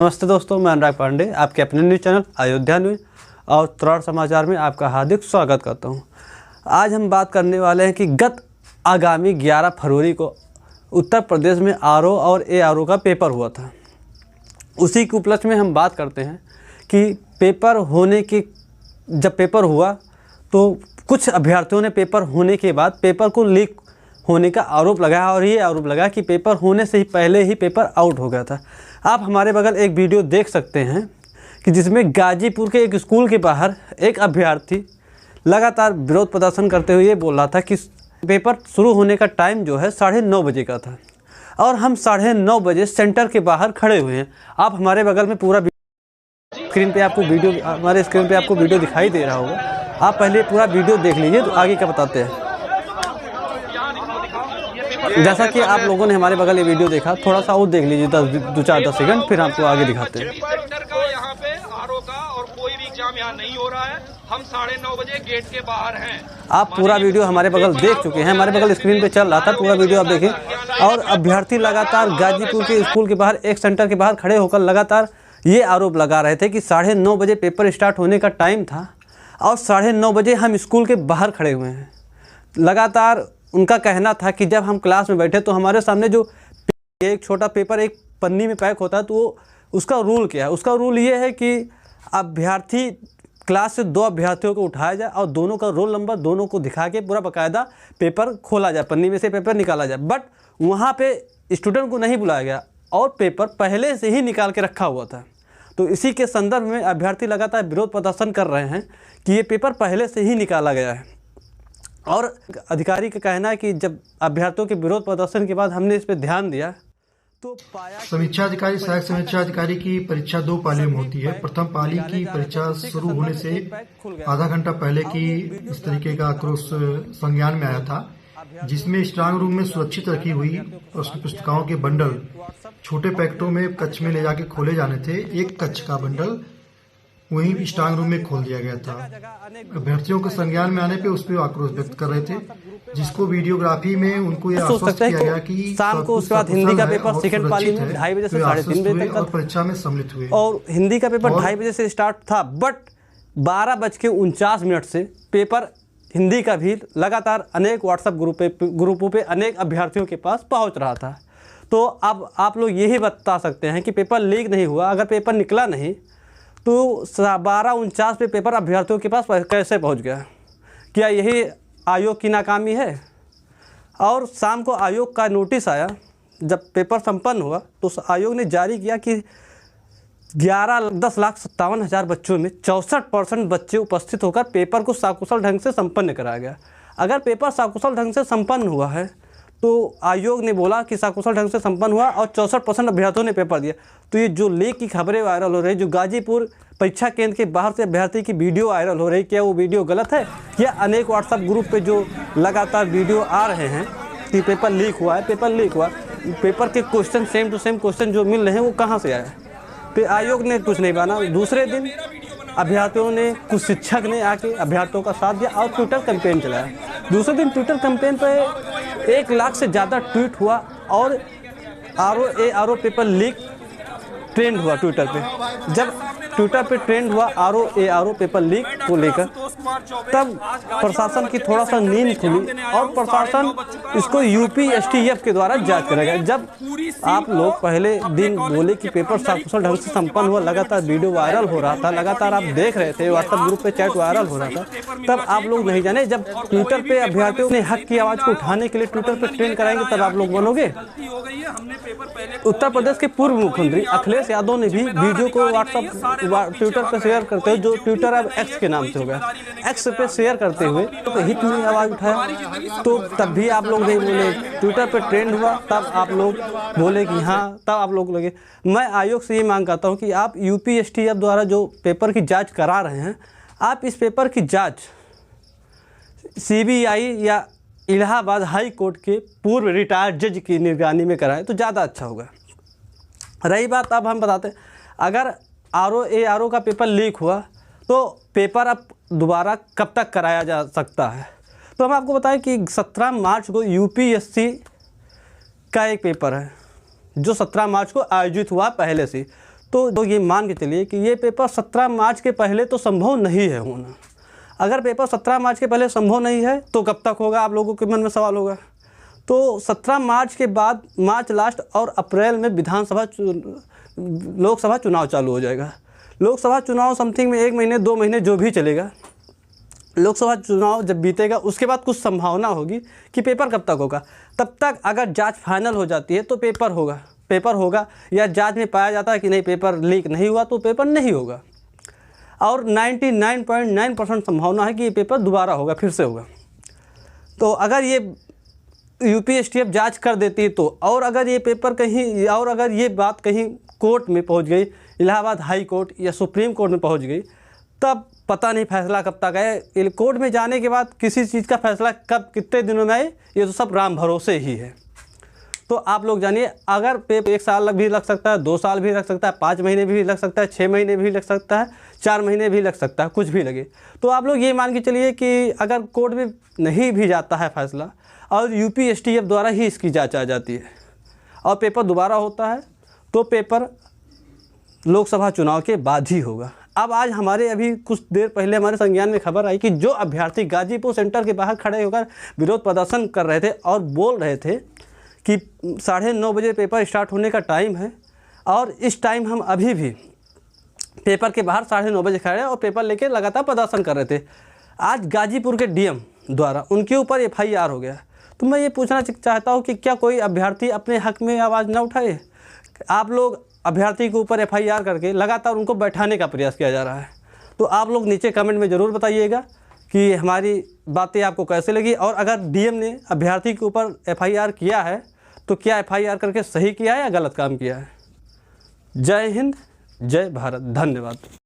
नमस्ते दोस्तों, मैं अनुराग पांडे आपके अपने न्यूज़ चैनल अयोध्या न्यूज़ और त्वरण समाचार में आपका हार्दिक स्वागत करता हूं। आज हम बात करने वाले हैं कि गत आगामी 11 फरवरी को उत्तर प्रदेश में आरओ और एआरओ का पेपर हुआ था। उसी के उपलक्ष्य में हम बात करते हैं कि जब पेपर हुआ तो कुछ अभ्यर्थियों ने पेपर होने के बाद पेपर को लीक होने का आरोप लगाया और ये आरोप लगा कि पेपर होने से ही पहले ही पेपर आउट हो गया था। आप हमारे बगल एक वीडियो देख सकते हैं कि जिसमें गाजीपुर के एक स्कूल के बाहर एक अभ्यर्थी लगातार विरोध प्रदर्शन करते हुए ये बोल रहा था कि पेपर शुरू होने का टाइम जो है 9:30 बजे का था और हम 9:30 बजे सेंटर के बाहर खड़े हुए हैं। आप हमारे बगल में पूरा स्क्रीन पे आपको वीडियो दिखाई दे रहा होगा। आप पहले पूरा वीडियो देख लीजिए तो आगे का बताते हैं। जैसा कि आप लोगों ने हमारे बगल ये वीडियो देखा, थोड़ा सा और देख लीजिए 10 सेकंड, फिर आपको आगे दिखाते हैं। यहाँ पे आरओ का और कोई भी एग्जाम यहाँ नहीं हो रहा है। हम 9:30 बजे गेट के बाहर हैं। आप पूरा वीडियो हमारे बगल देख चुके हैं, हमारे बगल स्क्रीन पे चल रहा था, पूरा वीडियो आप देखें। और अभ्यर्थी लगातार गाजीपुर के स्कूल के बाहर एक सेंटर के बाहर खड़े होकर लगातार ये आरोप लगा रहे थे कि 9:30 बजे पेपर स्टार्ट होने का टाइम था और 9:30 बजे हम स्कूल के बाहर खड़े हुए हैं। लगातार उनका कहना था कि जब हम क्लास में बैठे तो हमारे सामने जो एक छोटा पेपर एक पन्नी में पैक होता है तो उसका रूल क्या है? उसका रूल ये है कि अभ्यर्थी क्लास से 2 अभ्यर्थियों को उठाया जाए और दोनों का रोल नंबर दोनों को दिखा के पूरा बाकायदा पेपर खोला जाए, पन्नी में से पेपर निकाला जाए। बट वहाँ पे स्टूडेंट को नहीं बुलाया गया और पेपर पहले से ही निकाल के रखा हुआ था। तो इसी के संदर्भ में अभ्यर्थी लगातार विरोध प्रदर्शन कर रहे हैं कि ये पेपर पहले से ही निकाला गया है। और अधिकारी का कहना है कि जब अभ्यर्थियों के विरोध प्रदर्शन के बाद हमने इस पर ध्यान दिया तो पाया समीक्षा अधिकारी सहायक समीक्षा अधिकारी की परीक्षा 2 पालियों में होती है। प्रथम पाली की परीक्षा शुरू होने से आधा घंटा पहले की इस तरीके का आक्रोश संज्ञान में आया था, जिसमें स्ट्रांग रूम में सुरक्षित रखी हुई पुस्तिकाओं के बंडल छोटे पैकेटों में कक्ष में ले जाके खोले जाने थे। एक कक्ष का बंडल वहीं स्ट्रांग रूम में खोल दिया गया था। अभ्यर्थियों के संज्ञान में आने पे उस पर आक्रोश व्यक्त कर रहे थे, जिसको वीडियोग्राफी में उनको यह आश्वस्त किया गया कि शाम को उसके बाद हिंदी का पेपर सेकंड पाली में 2:30 बजे से 3:30 बजे तक और परीक्षा में सम्मिलित हुए। और हिंदी का पेपर 2:30 बजे से स्टार्ट था, बट 12:49 से पेपर हिंदी का भी लगातार अनेक व्हाट्सएप ग्रुपों पे अनेक अभ्यर्थियों के पास पहुंच रहा था। तो अब आप लोग यही बता सकते हैं कि पेपर लीक नहीं हुआ। अगर पेपर निकला नहीं तो 12:49 पे पेपर अभ्यर्थियों के पास कैसे पहुंच गया? क्या यही आयोग की नाकामी है? और शाम को आयोग का नोटिस आया जब पेपर संपन्न हुआ तो आयोग ने जारी किया कि 10,57,000 बच्चों में 64% बच्चे उपस्थित होकर पेपर को सकुशल ढंग से संपन्न कराया गया। अगर पेपर सकुशल ढंग से संपन्न हुआ है तो आयोग ने बोला कि सकुशल ढंग से संपन्न हुआ और 64% अभ्यर्थियों ने पेपर दिया। तो ये जो लीक की खबरें वायरल हो रही, जो गाजीपुर परीक्षा केंद्र के बाहर से अभ्यर्थी की वीडियो वायरल हो रही, क्या वो वीडियो गलत है? या अनेक व्हाट्सएप ग्रुप पे जो लगातार वीडियो आ रहे हैं कि पेपर लीक हुआ है, पेपर के question same to same question जो मिल रहे हैं वो कहाँ से आए? तो आयोग ने कुछ नहीं माना। दूसरे दिन अभ्यर्थियों ने, कुछ शिक्षक ने आके अभ्यर्थियों का साथ दिया और ट्विटर कैंपेन चलाया। दूसरे दिन ट्विटर कैंपेन पे 1 लाख से ज़्यादा ट्वीट हुआ और आरओ पेपर लीक ट्रेंड हुआ ट्विटर पे। जब ट्विटर पे ट्रेंड हुआ आरओ पेपर लीक को लेकर, तब प्रशासन की थोड़ा सा नींद खुली और प्रशासन इसको यूपीएसटीएफ के द्वारा जांच करेगा। जब आप लोग पहले दिन बोले कि पेपर सकुशल ढंग से संपन्न हुआ, लगातार वीडियो वायरल हो रहा था, लगातार आप देख रहे थे, व्हाट्सएप ग्रुप पे चैट वायरल हो रहा था, तब आप लोग नहीं जाने। जब ट्विटर पे अभ्यर्थियों ने हक की आवाज़ को उठाने के लिए ट्विटर पर ट्रेंड कराएंगे तब आप लोग बनोगे। उत्तर प्रदेश के पूर्व मुख्यमंत्री अखिलेश यादव ने भी वीडियो को ट्विटर पर शेयर करते हुए, जो ट्विटर अब एक्स के नाम से हो गया, एक्स पे शेयर करते हुए तो हित में आवाज़ उठाया। तो तब भी आप लोग नहीं बोले। ट्विटर पे ट्रेंड हुआ तब आप लोग बोले कि हाँ, तब आप लोग लगे। मैं आयोग से ये मांग करता हूँ कि आप यूपीएसटीएफ द्वारा जो पेपर की जांच करा रहे हैं, आप इस पेपर की जांच सीबीआई या इलाहाबाद हाई कोर्ट के पूर्व रिटायर्ड जज की निगरानी में कराएं तो ज़्यादा अच्छा होगा। रही बात, अब हम बताते हैं, अगर आरओ का पेपर लीक हुआ तो पेपर अब दोबारा कब तक कराया जा सकता है? तो हम आपको बताएं कि 17 मार्च को यूपीएससी का एक पेपर है जो 17 मार्च को आयोजित हुआ पहले से। तो ये मान के चलिए कि ये पेपर 17 मार्च के पहले तो संभव नहीं है होना। अगर पेपर 17 मार्च के पहले संभव नहीं है तो कब तक होगा, आप लोगों के मन में सवाल होगा। तो 17 मार्च के बाद मार्च लास्ट और अप्रैल में लोकसभा चुनाव चालू हो जाएगा। लोकसभा चुनाव समथिंग में 1 महीने 2 महीने जो भी चलेगा। लोकसभा चुनाव जब बीतेगा उसके बाद कुछ संभावना होगी कि पेपर कब तक होगा। तब तक अगर जांच फाइनल हो जाती है तो पेपर होगा, या जांच में पाया जाता है कि नहीं पेपर लीक नहीं हुआ तो पेपर नहीं होगा। और 99.9% संभावना है कि ये पेपर दोबारा होगा, फिर से होगा। तो अगर ये यूपीएससीएफ जांच कर देती है तो, और अगर ये पेपर कहीं, और अगर ये बात कहीं कोर्ट में पहुंच गई, इलाहाबाद हाई कोर्ट या सुप्रीम कोर्ट में पहुंच गई, तब पता नहीं फैसला कब तक आए। कोर्ट में जाने के बाद किसी चीज़ का फैसला कब कितने दिनों में आए, ये तो सब राम भरोसे ही है। तो आप लोग जानिए, अगर पेपर 1 साल भी लग सकता है, 2 साल भी लग सकता है, 5 महीने भी लग सकता है, 6 महीने भी लग सकता है, 4 महीने भी लग सकता है, कुछ भी लगे। तो आप लोग ये मान के चलिए कि अगर कोर्ट में नहीं भी जाता है फैसला और यूपीएससीएफ द्वारा ही इसकी जांच आ जाती है और पेपर दोबारा होता है, तो पेपर लोकसभा चुनाव के बाद ही होगा। अब आज अभी कुछ देर पहले हमारे संज्ञान में खबर आई कि जो अभ्यर्थी गाजीपुर सेंटर के बाहर खड़े होकर विरोध प्रदर्शन कर रहे थे और बोल रहे थे कि 9:30 बजे पेपर स्टार्ट होने का टाइम है, और इस टाइम हम अभी भी पेपर के बाहर 9:30 बजे खड़े और पेपर लेके लगातार प्रदर्शन कर रहे थे। आज गाजीपुर के डीएम द्वारा उनके ऊपर FIR हो गया। तो मैं ये पूछना चाहता हूँ कि क्या कोई अभ्यर्थी अपने हक में आवाज़ ना उठाए? आप लोग अभ्यर्थी के ऊपर FIR करके लगातार उनको बैठाने का प्रयास किया जा रहा है। तो आप लोग नीचे कमेंट में ज़रूर बताइएगा कि हमारी बातें आपको कैसे लगी, और अगर डीएम ने अभ्यर्थी के ऊपर FIR किया है तो क्या FIR करके सही किया है या गलत काम किया है। जय हिंद, जय भारत, धन्यवाद।